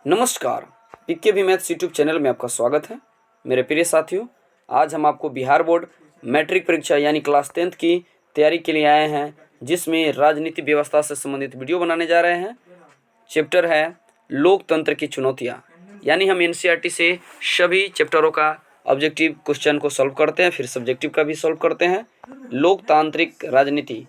नमस्कार, पीके भी maths YouTube channel में आपका स्वागत है। मेरे प्रिय साथियों, आज हम आपको बिहार बोर्ड मैट्रिक परीक्षा यानी क्लास 10th की तैयारी के लिए आए हैं, जिसमें राजनीति व्यवस्था से संबंधित वीडियो बनाने जा रहे हैं। चैप्टर है लोकतंत्र की चुनौतियाँ, यानी हम एनसीईआरटी से सभी चैप्टरों का ऑब्जेक्टिव क्वेश्चन को सॉल्व करते हैं, फिर सब्जेक्टिव का भी सॉल्व करते हैं। लोकतांत्रिक राजनीति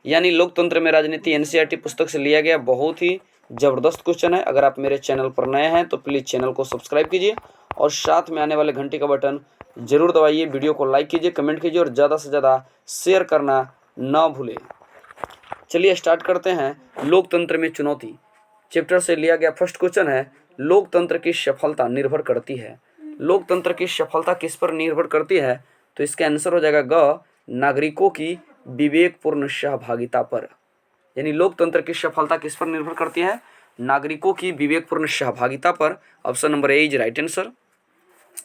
यानी लोकतंत्र में राजनीति एनसीईआरटी पुस्तक से लिया गया बहुत ही ज़बरदस्त क्वेश्चन है। अगर आप मेरे चैनल पर नए हैं तो प्लीज़ चैनल को सब्सक्राइब कीजिए और साथ में आने वाले घंटे का बटन जरूर दबाइए। वीडियो को लाइक कीजिए, कमेंट कीजिए और ज़्यादा से ज़्यादा शेयर करना ना भूलें। चलिए स्टार्ट करते हैं। लोकतंत्र में चुनौती चैप्टर से लिया गया फर्स्ट क्वेश्चन है, लोकतंत्र की सफलता निर्भर करती है। लोकतंत्र की सफलता किस पर निर्भर करती है? तो इसका आंसर हो जाएगा ग, नागरिकों की विवेकपूर्ण सहभागिता पर। यानी लोकतंत्र की सफलता किस पर निर्भर करती है? नागरिकों की विवेकपूर्ण सहभागिता पर। Option number A is right answer.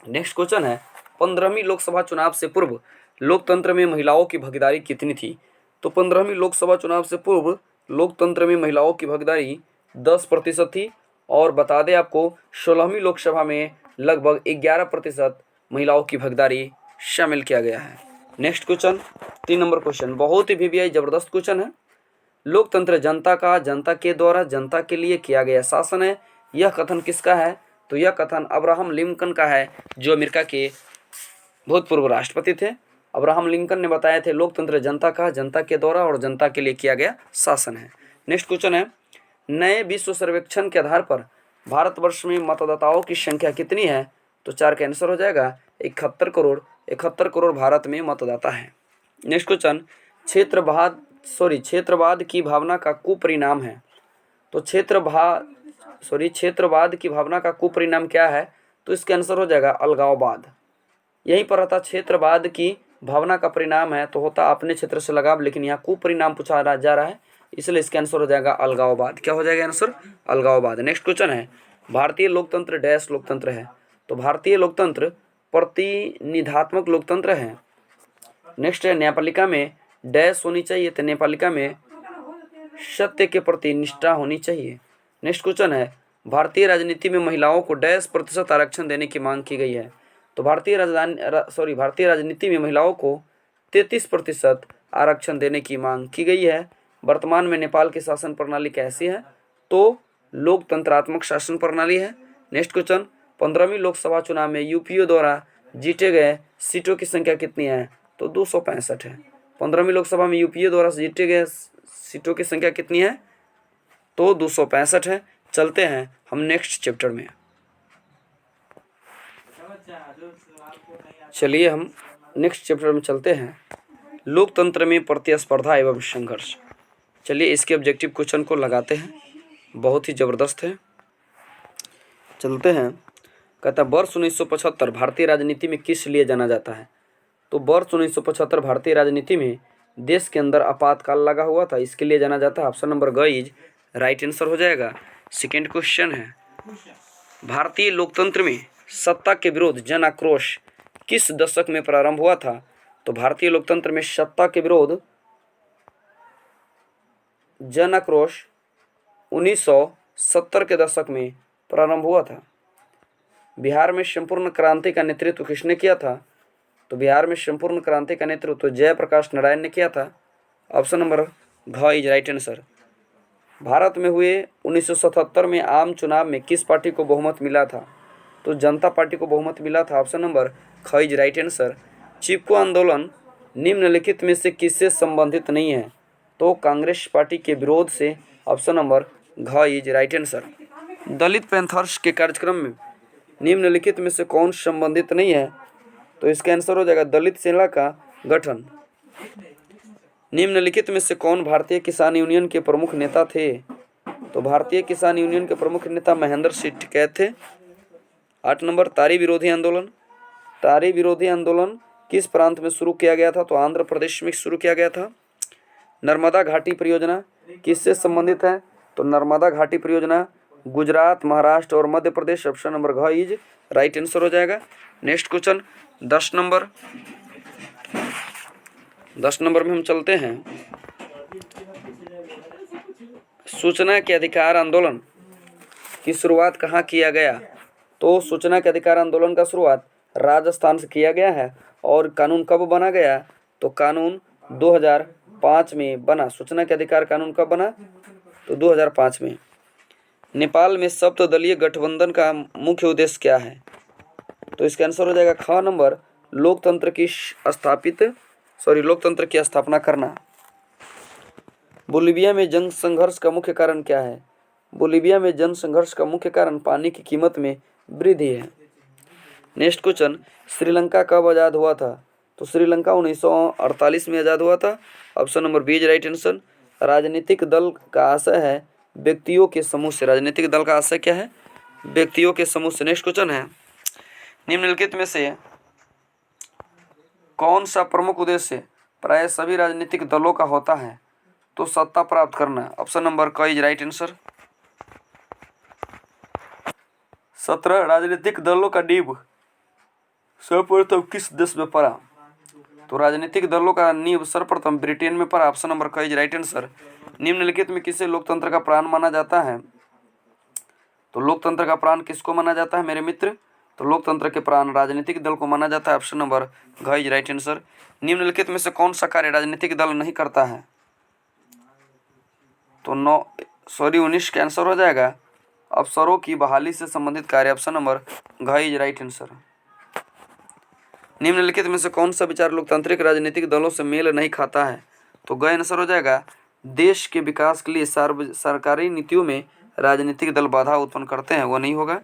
Next question है, 15वीं लोकसभा चुनाव से पूर्व लोकतंत्र में महिलाओं की भागीदारी कितनी थी? तो 15वीं लोकसभा चुनाव से पूर्व लोकतंत्र में महिलाओं की भागीदारी 10% थी। और बता दें आपको, 16वीं लोकसभा में लगभग 11% महिलाओं की भागीदारी शामिल किया गया है। नेक्स्ट क्वेश्चन, 3 नंबर क्वेश्चन, बहुत ही वीवीआई जबरदस्त क्वेश्चन है। लोकतंत्र जनता का, जनता के द्वारा, जनता के लिए किया गया शासन है। यह कथन किसका है? तो यह कथन अब्राहम लिंकन का है, जो अमेरिका के भूतपूर्व राष्ट्रपति थे। अब्राहम लिंकन ने बताए थे लोकतंत्र जनता का, जनता के द्वारा और जनता के लिए किया गया शासन है। नेक्स्ट क्वेश्चन है, नए विश्व सर्वेक्षण के आधार पर भारतवर्ष में मतदाताओं की संख्या कितनी है? तो 4 का आंसर हो जाएगा 71 करोड़। 71 करोड़ भारत में मतदाता है। नेक्स्ट क्वेश्चन, क्षेत्रवाद की भावना का कुपरिणाम है। तो क्षेत्रवाद की भावना का कुपरिणाम क्या है? तो इसका आंसर हो जाएगा अलगाववाद। यहीं पर रहता क्षेत्रवाद की भावना का परिणाम है तो होता अपने क्षेत्र से लगाव, लेकिन यहाँ कुपरिणाम पूछा जा रहा है, इसलिए इसका आंसर हो जाएगा अलगाववाद। क्या हो जाएगा आंसर? अलगाववाद। नेक्स्ट क्वेश्चन है, भारतीय लोकतंत्र डैश लोकतंत्र है। तो भारतीय लोकतंत्र प्रतिनिधात्मक लोकतंत्र है। नेक्स्ट है, न्यायपालिका में डैश होनी चाहिए, तो न्यायपालिका में सत्य के प्रति निष्ठा होनी चाहिए। नेक्स्ट क्वेश्चन है, भारतीय राजनीति में महिलाओं को डैश प्रतिशत आरक्षण देने की मांग की गई है। तो भारतीय राजनीति में महिलाओं को 33% आरक्षण देने की मांग की गई है। वर्तमान में नेपाल की शासन प्रणाली कैसी है? तो लोकतंत्रात्मक शासन प्रणाली है। नेक्स्ट क्वेश्चन, 15वीं लोकसभा चुनाव में यूपीए द्वारा जीते गए सीटों की संख्या कितनी है? तो 265 है। 15वीं लोकसभा में यूपीए द्वारा जीते गए सीटों की संख्या कितनी है? तो 265 है। चलते हैं हम नेक्स्ट चैप्टर में। चलिए हम नेक्स्ट चैप्टर में चलते हैं, लोकतंत्र में प्रतिस्पर्धा एवं संघर्ष। चलिए इसके ऑब्जेक्टिव क्वेश्चन को लगाते हैं, बहुत ही ज़बरदस्त है। चलते हैं। कहता वर्ष 1975 भारतीय राजनीति में किस लिए जाना जाता है? तो वर्ष 1975 भारतीय राजनीति में देश के अंदर आपातकाल लगा हुआ था, इसके लिए जाना जाता है। ऑप्शन नंबर ग इज राइट आंसर हो जाएगा। सेकेंड क्वेश्चन है, भारतीय लोकतंत्र में सत्ता के विरोध जन आक्रोश किस दशक में प्रारंभ हुआ था? तो भारतीय लोकतंत्र में सत्ता के विरोध जन आक्रोश 1970 के दशक में प्रारंभ हुआ था। बिहार में संपूर्ण क्रांति का नेतृत्व किसने किया था? तो बिहार में संपूर्ण क्रांति का नेतृत्व जयप्रकाश नारायण ने किया था। ऑप्शन नंबर घ इज राइट आंसर। भारत में हुए 1977 में आम चुनाव में किस पार्टी को बहुमत मिला था? तो जनता पार्टी को बहुमत मिला था। ऑप्शन नंबर ख इज राइट आंसर। चिपको आंदोलन निम्नलिखित में से किससे संबंधित नहीं है? तो कांग्रेस पार्टी के विरोध से। ऑप्शन नंबर घ is right answer. Dalit panthers के कार्यक्रम में निम्नलिखित में से कौन संबंधित नहीं है? तो इसका आंसर हो जाएगा दलित सेना का गठन। निम्नलिखित में से कौन भारतीय किसान यूनियन के प्रमुख नेता थे? तो भारतीय किसान यूनियन के प्रमुख नेता महेंद्र सिंह टिकैत थे। 8 नंबर, तारी विरोधी आंदोलन। तारी विरोधी आंदोलन किस प्रांत में शुरू किया गया था? तो आंध्र प्रदेश में शुरू किया गया था। नर्मदा घाटी परियोजना किससे संबंधित है? तो नर्मदा घाटी परियोजना गुजरात, महाराष्ट्र और मध्य प्रदेश। ऑप्शन नंबर घ इज राइट आंसर हो जाएगा। नेक्स्ट क्वेश्चन 10 नंबर में हम चलते हैं। सूचना के अधिकार आंदोलन की शुरुआत कहाँ किया गया? तो सूचना के अधिकार आंदोलन का शुरुआत राजस्थान से किया गया है। और कानून कब बना गया? तो कानून 2005 में बना। सूचना के अधिकार कानून कब बना? तो 2005 में। नेपाल में सप्तदलीय गठबंधन का मुख्य उद्देश्य क्या है? तो इसका आंसर हो जाएगा ख नंबर, लोकतंत्र की स्थापना करना। बोलीविया में जन संघर्ष का मुख्य कारण क्या है? बोलीविया में जन संघर्ष का मुख्य कारण पानी की कीमत में वृद्धि है। नेक्स्ट क्वेश्चन, श्रीलंका कब आज़ाद हुआ था? तो श्रीलंका 1948 में आज़ाद हुआ था। Option number B is right answer. राजनीतिक दल का आशय है व्यक्तियों के समूह से। राजनीतिक दल का आशय क्या है? व्यक्तियों के समूह से। नेक्स्ट क्वेश्चन है, निम्नलिखित में से कौन सा प्रमुख उद्देश्य प्राय सभी राजनीतिक दलों का होता है? तो सत्ता प्राप्त करना। ऑप्शन नंबर क इज राइट आंसर। 17 राजनीतिक दलों का नींव सर्वप्रथम किस देश में पड़ा? तो राजनीतिक दलों का नींव सर्वप्रथम ब्रिटेन में पड़ा। ऑप्शन नंबर क इज राइट आंसर। निम्नलिखित में किसे लोकतंत्र का प्राण माना जाता है? तो लोकतंत्र का प्राण किसको माना जाता है मेरे मित्र? तो लोकतंत्र के प्राण राजनीतिक दल को माना जाता है। ऑप्शन नंबर घ इज राइट आंसर। निम्नलिखित में से कौन सा कार्य राजनीतिक दल नहीं करता है? तो 19 का आंसर हो जाएगा अफसरों की बहाली से संबंधित कार्य। ऑप्शन नंबर घ इज राइट आंसर। निम्नलिखित में से कौन सा विचार लोकतांत्रिक राजनीतिक दलों से मेल नहीं खाता है? तो ग आंसर हो जाएगा देश के विकास के लिए सरकारी नीतियों में राजनीतिक दल बाधा उत्पन्न करते हैं, वो नहीं होगा।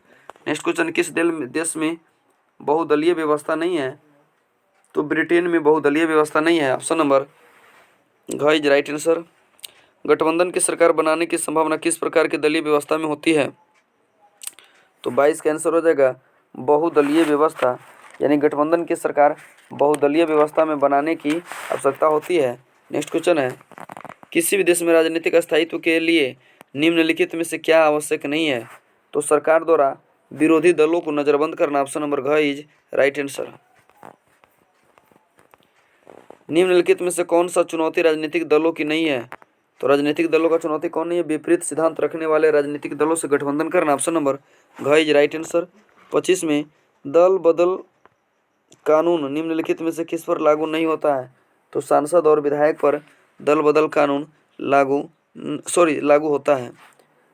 नेक्स्ट क्वेश्चन, किस देश में बहुदलीय व्यवस्था नहीं है? तो ब्रिटेन में बहुदलीय व्यवस्था नहीं है। ऑप्शन नंबर घ इज राइट आंसर। गठबंधन की सरकार बनाने की संभावना किस प्रकार की दलीय व्यवस्था में होती है? तो 22 का आंसर हो जाएगा बहुदलीय व्यवस्था, यानी गठबंधन की सरकार बहुदलीय व्यवस्था में बनाने की आवश्यकता होती है। नेक्स्ट क्वेश्चन है, किसी भी देश में राजनीतिक स्थायित्व के लिए निम्नलिखित में से क्या आवश्यक नहीं है? तो सरकार द्वारा विरोधी दलों को नजरबंद करना। ऑप्शन नंबर घ इज राइट आंसर। निम्नलिखित में से कौन सा चुनौती राजनीतिक दलों की नहीं है? तो राजनीतिक दलों का चुनौती कौन नहीं है? विपरीत सिद्धांत रखने वाले राजनीतिक दलों से गठबंधन करना। ऑप्शन नंबर घ इज राइट आंसर। 25 में दल बदल कानून निम्नलिखित में से किस पर लागू नहीं होता है? तो सांसद और विधायक पर दल बदल कानून लागू होता है।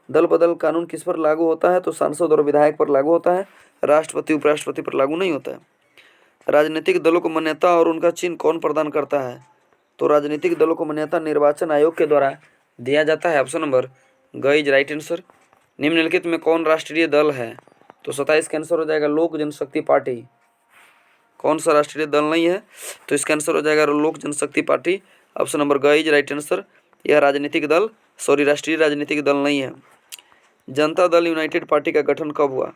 दल बदल कानून किस पर लागू होता है? तो सांसद और विधायक पर लागू होता है, राष्ट्रपति उपराष्ट्रपति पर लागू नहीं होता है। राजनीतिक दलों को मान्यता और उनका चिन्ह कौन प्रदान करता है? तो राजनीतिक दलों को मान्यता निर्वाचन आयोग के द्वारा दिया जाता है। ऑप्शन नंबर ग इज राइट आंसर। निम्नलिखित में कौन राष्ट्रीय दल है? तो 27 का आंसर हो जाएगा लोक जनशक्ति पार्टी। कौन सा राष्ट्रीय दल नहीं है? तो इसका आंसर हो जाएगा लोक जनशक्ति पार्टी। ऑप्शन नंबर ग इज राइट आंसर। यह राष्ट्रीय राजनीतिक दल नहीं है। जनता दल यूनाइटेड पार्टी का गठन कब हुआ?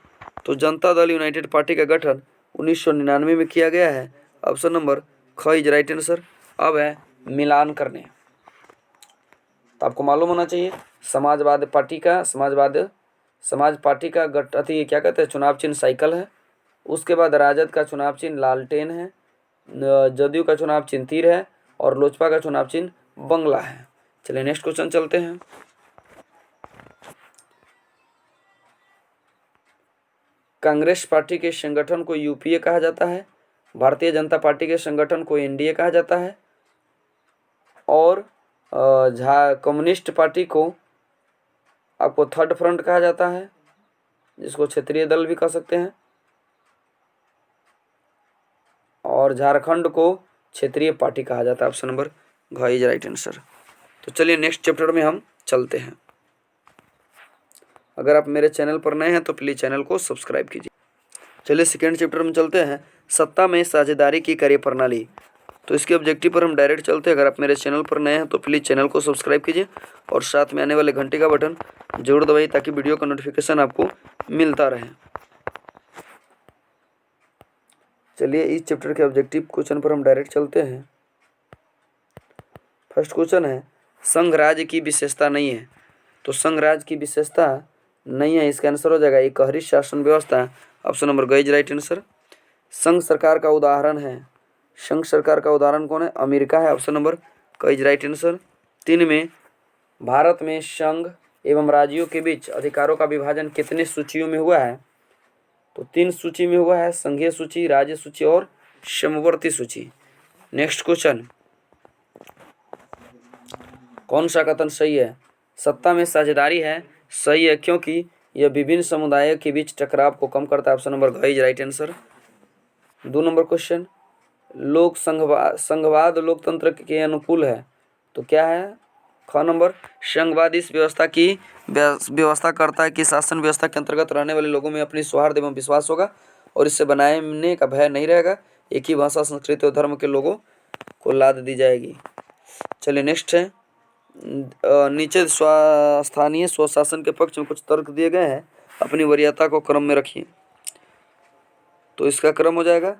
तो जनता दल यूनाइटेड पार्टी का गठन 1999 में किया गया है। ऑप्शन नंबर ख इज राइट आंसर। अब है मिलान करने। तो आपको मालूम होना चाहिए समाज पार्टी का क्या कहते हैं, चुनाव चिन्ह साइकिल है। उसके बाद राजद का चुनाव चिन्ह लालटेन है, जदयू का चुनाव चिन्ह तीर है और लोजपा का चुनाव चिन्ह बंगला है। चलिए नेक्स्ट क्वेश्चन चलते हैं। कांग्रेस पार्टी के संगठन को यूपीए कहा जाता है, भारतीय जनता पार्टी के संगठन को एनडीए कहा जाता है और कम्युनिस्ट पार्टी को आपको थर्ड फ्रंट कहा जाता है, जिसको क्षेत्रीय दल भी कह सकते हैं, और झारखंड को क्षेत्रीय पार्टी कहा जाता है। ऑप्शन नंबर घ इज राइट आंसर। तो चलिए नेक्स्ट चैप्टर में हम चलते हैं। अगर आप मेरे चैनल पर नए हैं तो प्लीज़ चैनल को सब्सक्राइब कीजिए। चलिए सेकेंड चैप्टर में चलते हैं, सत्ता में साझेदारी की कार्यप्रणाली। तो इसके ऑब्जेक्टिव पर हम डायरेक्ट चलते हैं। अगर आप मेरे चैनल पर नए हैं तो प्लीज़ चैनल को सब्सक्राइब कीजिए और साथ में आने वाले घंटे का बटन जरूर दबाइए ताकि वीडियो का नोटिफिकेशन आपको मिलता रहे। चलिए इस चैप्टर के ऑब्जेक्टिव क्वेश्चन पर हम डायरेक्ट चलते हैं। फर्स्ट क्वेश्चन है, संघ राज्य की विशेषता नहीं है। तो संघ राज्य की विशेषता नहीं है, इसका आंसर हो जाएगा एकहरी शासन व्यवस्था। ऑप्शन नंबर ग इज राइट आंसर। संघ सरकार का उदाहरण है, संघ सरकार का उदाहरण कौन है? अमेरिका है। ऑप्शन नंबर क इज राइट आंसर। 3 में भारत में संघ एवं राज्यों के बीच अधिकारों का विभाजन कितने सूचियों में हुआ है? तो 3 सूची में हुआ है, संघीय सूची, राज्य सूची और समवर्ती सूची। नेक्स्ट क्वेश्चन, कौन सा कथन सही है? सत्ता में साझेदारी है, सही है, क्योंकि यह विभिन्न समुदायों के बीच टकराव को कम करता है। ऑप्शन नंबर घ is right answer. 2 number question, लोक संघवाद लोकतंत्र के अनुकूल है, तो क्या है? ख नंबर, संघवाद इस व्यवस्था की व्यवस्था करता है कि शासन व्यवस्था के अंतर्गत रहने वाले लोगों में अपनी सौहार्द एवं विश्वास होगा और इससे बनाने का भय नहीं रहेगा। एक ही भाषा, संस्कृति और धर्म के लोगों को लाद दी जाएगी। चलिए नेक्स्ट है, नीचे स्थानीय स्वशासन के पक्ष में कुछ तर्क दिए गए हैं, अपनी वरीयता को क्रम में रखिए। तो इसका क्रम हो जाएगा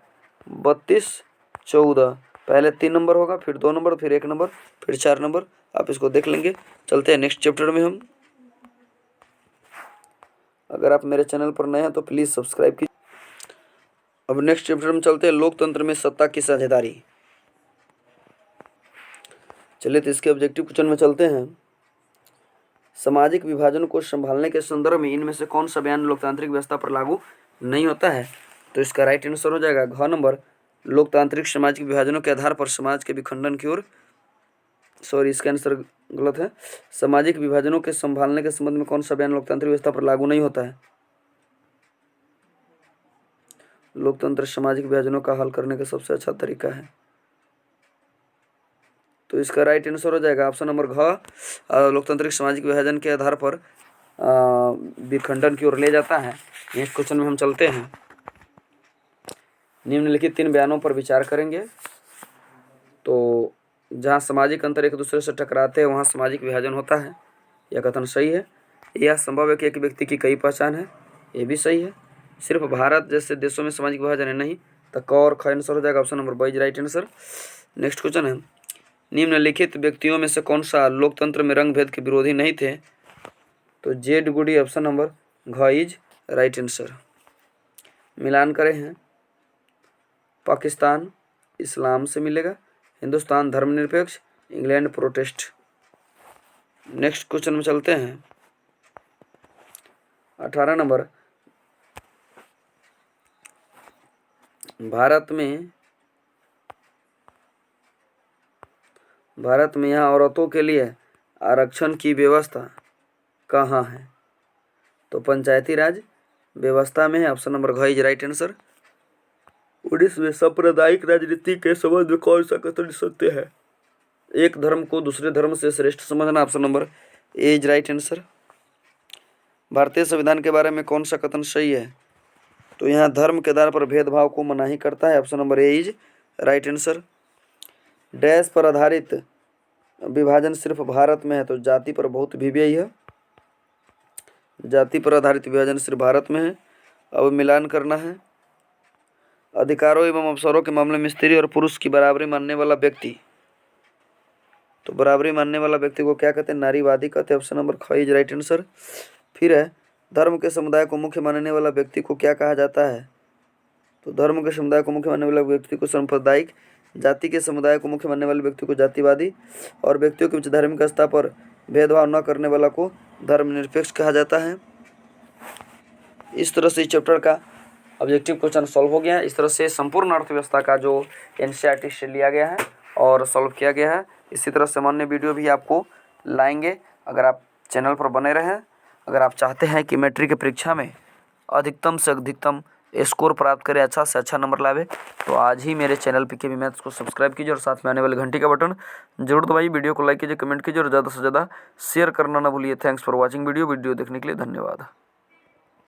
32-14, पहले 3 नंबर होगा, फिर 2 नंबर, फिर 1 नंबर, फिर 4 नंबर। आप इसको देख लेंगे। चलते हैं नेक्स्ट चैप्टर में हम। अगर आप मेरे चैनल पर नए हैं तो प्लीज़ सब्सक्राइब कीजिए। अब नेक्स्ट चैप्टर में चलते हैं, लोकतंत्र में सत्ता की साझेदारी। चलिए तो इसके ऑब्जेक्टिव क्वेश्चन में चलते हैं। सामाजिक विभाजन को संभालने के संदर्भ में इनमें से कौन सा बयान लोकतांत्रिक व्यवस्था पर लागू नहीं होता है? तो इसका राइट आंसर हो जाएगा घ नंबर, लोकतांत्रिक सामाजिक विभाजनों के आधार पर समाज के विखंडन की ओर, सॉरी इसका आंसर गलत है। सामाजिक विभाजनों के संभालने के संबंध में कौन सा बयान लोकतांत्रिक व्यवस्था पर लागू नहीं होता है? लोकतंत्र सामाजिक विभाजनों का हल करने का सबसे अच्छा तरीका है, तो इसका राइट आंसर हो जाएगा ऑप्शन नंबर घ, लोकतांत्रिक सामाजिक विभाजन के आधार पर विखंडन की ओर ले जाता है। नेक्स्ट क्वेश्चन में हम चलते हैं। निम्नलिखित 3 बयानों पर विचार करेंगे। तो जहाँ सामाजिक अंतर एक दूसरे से टकराते हैं वहाँ सामाजिक विभाजन होता है, यह कथन सही है। यह संभव है कि एक व्यक्ति की कई पहचान है, ये भी सही है। सिर्फ भारत जैसे देशों में सामाजिक विभाजन है, नहीं, तो क और ख आंसर हो जाएगा ऑप्शन नंबर ब is right answer. Next question है, निम्नलिखित व्यक्तियों में से कौन सा लोकतंत्र में रंग भेद के विरोधी नहीं थे? तो जेड गुडी ऑप्शन नंबर घ इज राइट आंसर। मिलान करें हैं, पाकिस्तान इस्लाम से मिलेगा, हिंदुस्तान धर्मनिरपेक्ष, इंग्लैंड प्रोटेस्ट। नेक्स्ट क्वेश्चन में चलते हैं। 18 नंबर, भारत में यहाँ औरतों के लिए आरक्षण की व्यवस्था कहाँ है? तो पंचायती राज व्यवस्था में है, ऑप्शन नंबर घ इज राइट आंसर। 19 में सांप्रदायिक राजनीति के संबंध में कौन सा कथन सत्य है? एक धर्म को दूसरे धर्म से श्रेष्ठ समझना, option number A is right answer. भारतीय संविधान के बारे में कौन सा कथन सही है? तो यहाँ धर्म के आधार पर भेदभाव को मनाही करता है, option number A is right answer. Dash पर आधारित विभाजन सिर्फ भारत में है, तो जाति पर बहुत भी है, जाति पर आधारित विभाजन सिर्फ भारत में है। अब मिलान करना है, अधिकारों एवं अवसरों के मामले में स्त्री और पुरुष की बराबरी मानने वाला व्यक्ति, तो बराबरी मानने वाला व्यक्ति को क्या कहते हैं? नारीवादी कहते हैं, ऑप्शन नंबर ख इज राइट आंसर। फिर है, धर्म के समुदाय को मुख्य मानने वाला व्यक्ति को क्या कहा जाता है? तो धर्म के समुदाय को मुख्य मानने वाला व्यक्ति को सांप्रदायिक, जाति के समुदाय को मुख्य मानने वाले व्यक्ति को जातिवादी और व्यक्तियों के बीच धार्मिक आस्था पर भेदभाव न करने वाला को धर्मनिरपेक्ष कहा जाता है। इस तरह से इस चैप्टर का ऑब्जेक्टिव क्वेश्चन सॉल्व हो गया है। इस तरह से संपूर्ण अर्थव्यवस्था का जो एनसीईआरटी से लिया गया है और सॉल्व किया गया है। इसी तरह सामान्य वीडियो भी आपको लाएंगे, अगर आप चैनल पर बने रहें। अगर आप चाहते हैं कि मैट्रिक की परीक्षा में अधिकतम से अधिकतम स्कोर प्राप्त करें, अच्छा से अच्छा नंबर लावे, तो आज ही मेरे चैनल पीकेबी मैथ्स को सब्सक्राइब कीजिए और साथ में आने वाले घंटी का बटन जरूर दबाइए। वीडियो को लाइक कीजिए, कमेंट कीजिए और ज़्यादा से ज़्यादा शेयर करना ना भूलिए। थैंक्स फॉर वॉचिंग वीडियो देखने के लिए धन्यवाद।